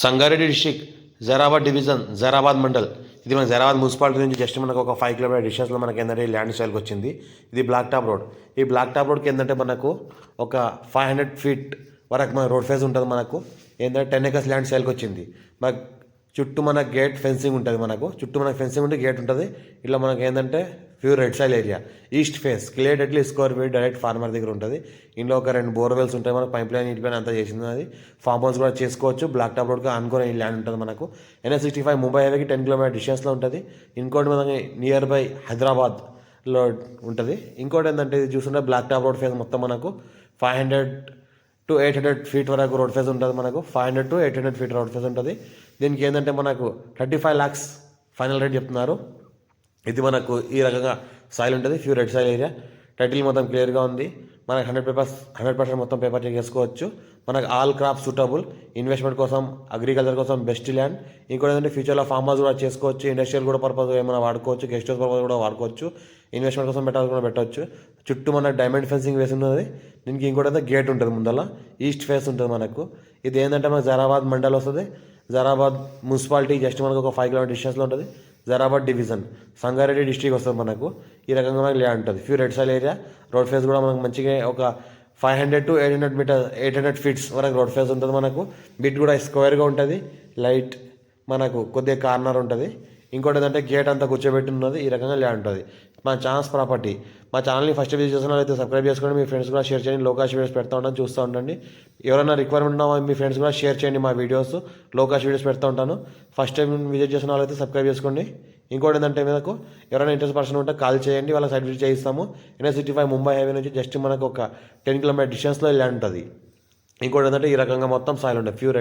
Sangareddy district Zaheerabad division Zaheerabad mandal. ఇది మన Zaheerabad municipality నుంచి జస్ట్ మనకు ఒక 5 కిలోమీటర్ డిస్టెన్స్లో మనకి ఏంటంటే ఈ ల్యాండ్ స్టైల్కి వచ్చింది. ఇది బ్లాక్ టాప్ రోడ్. ఈ బ్లాక్ టాప్ రోడ్కి ఏంటంటే మనకు ఒక 500 ఫీట్ వరకు మన రోడ్ ఫేస్ ఉంటుంది. మనకు ఏంటంటే 10 acres ల్యాండ్ స్టైల్కి వచ్చింది. మనకు చుట్టూ మన గేట్ ఫెన్సింగ్ ఉంటుంది. మనకు చుట్టూ మనకు ఫెన్సింగ్ ఉంటే గేట్ ఉంటుంది. ఇట్లా మనకి ఏంటంటే pure red soil area, east face, clearly square feet direct farmer దగ్గర ఉంటుంది. ఇంట్లో ఒక 2 బోర్వెల్స్ ఉంటాయి. మనకు పైప్ లైన్ నీటి పైన అంతా చేసింది. అది ఫామ్ హౌస్ కూడా చేసుకోవచ్చు. బ్లాక్ టాప్ రోడ్కి అనుకునే ఈ ల్యాండ్ ఉంటుంది. మనకు NH65 ముంబై హైవేకి 10 కిలోమీటర్ డిస్టెన్స్లో ఉంటుంది. ఇంకోటి మనకి నియర్ బై హైదరాబాద్లో ఉంటుంది. ఇంకోటి ఏంటంటే ఇది చూస్తుంటే బ్లాక్ టాప్ రోడ్ ఫేస్ మొత్తం మనకు 500 to 800 ఫీట్ వరకు రోడ్ ఫేస్ ఉంటుంది. మనకు 500 to 800 ఫీట్ రోడ్ ఫేస్ ఉంటుంది. దీనికి ఏంటంటే మనకు 35 lakhs ఫైనల్ రేట్ చెప్తున్నారు. ఇది మనకు ఈ రకంగా సాయిల్ ఉంటుంది. Pure red soil area. Title మొత్తం క్లియర్గా ఉంది. మనకు 100% మొత్తం పేపర్ చెక్ చేసుకోవచ్చు. మనకు ఆల్ క్రాప్ సూటబుల్, ఇన్వెస్ట్మెంట్ కోసం, అగ్రికల్చర్ కోసం బెస్ట్ ల్యాండ్. ఇంకోటి ఏంటంటే ఫ్యూచర్లో ఫార్మ్ హౌస్ కూడా చేసుకోవచ్చు. ఇండస్ట్రియల్ కూడా పర్పస్ ఏమైనా వాడుకోవచ్చు. గెస్ట్ హౌస్ పర్పస్ కూడా వాడుకోవచ్చు. ఇన్వెస్ట్మెంట్ కోసం పెట్టాల్సి కూడా పెట్టవచ్చు. చుట్టూ మనకు డైమండ్ ఫెన్సింగ్ వేసి ఉన్నది. దీనికి ఇంకోటి అయితే గేట్ ఉంటుంది. ముందర ఈస్ట్ ఫేస్ ఉంటుంది. మనకు ఇది ఏంటంటే మనకు జైరాబాద్ మండల్ వస్తుంది. జైరాబాద్ మున్సిపాలిటీ జస్ట్ మనకు ఒక 5 కిలోమీటర్ డిస్టెన్స్లో ఉంటుంది. జైరాబాద్ డివిజన్ సంగారెడ్డి డిస్ట్రిక్ట్ వస్తుంది. మనకు ఈ రకంగా మనకు ల్యాండ్ ఉంటుంది. Pure red soil area. Road face కూడా మనకు మంచిగా ఒక 500 to 800 ఫీట్స్ వరకు రోడ్ ఫేస్ ఉంటుంది. మనకు బిట్ కూడా స్క్వేర్గా ఉంటుంది. లైట్ మనకు కొద్దిగా కార్నర్ ఉంటుంది. ఇంకోటి ఏంటంటే గేట్ అంతా కూర్చోబెట్టి ఉన్నది. ఈ రకంగా ల్యాండ్ ఉంటుంది. మా ఛాన్స్ ప్రాపర్టీ. మా ఛానల్ని ఫస్ట్ విజిట్ చేసినట్లయితే సబ్స్క్రైబ్ చేసుకోండి. మీ ఫ్రెండ్స్ కూడా షేర్ చేయండి. లోకాష్ వీడియోస్ పెడతా ఉంటాను, చూస్తూ ఉండండి. ఎవరైనా రిక్వైర్మెంట్ ఉన్నా మీ ఫ్రెండ్స్ కూడా షేర్ చేయండి. మా వీడియోస్ లోకాష్ వీడియోస్ పెడతా ఉంటాను. ఫస్ట్ టైం విజిట్ చేసిన వాళ్ళైతే సబ్స్క్రైబ్ చేసుకోండి. ఇంకోటి ఏంటంటే మీకు ఎవరైనా ఇంట్రెస్ట్ పర్సన్ ఉంటే కాల్ చేయండి. వాళ్ళ సైట్ విజిట్ చేయిస్తాము. NH65 ముంబై హైవే నుంచి జస్ట్ మనకు ఒక 10 కిలోమీటర్ డిస్టెన్స్లో ల్యాండ్ ఉంటుంది. ఇంకోటి ఏంటంటే ఈ రకంగా మొత్తం సాయిల్ ఉంటుంది. ప్యూర్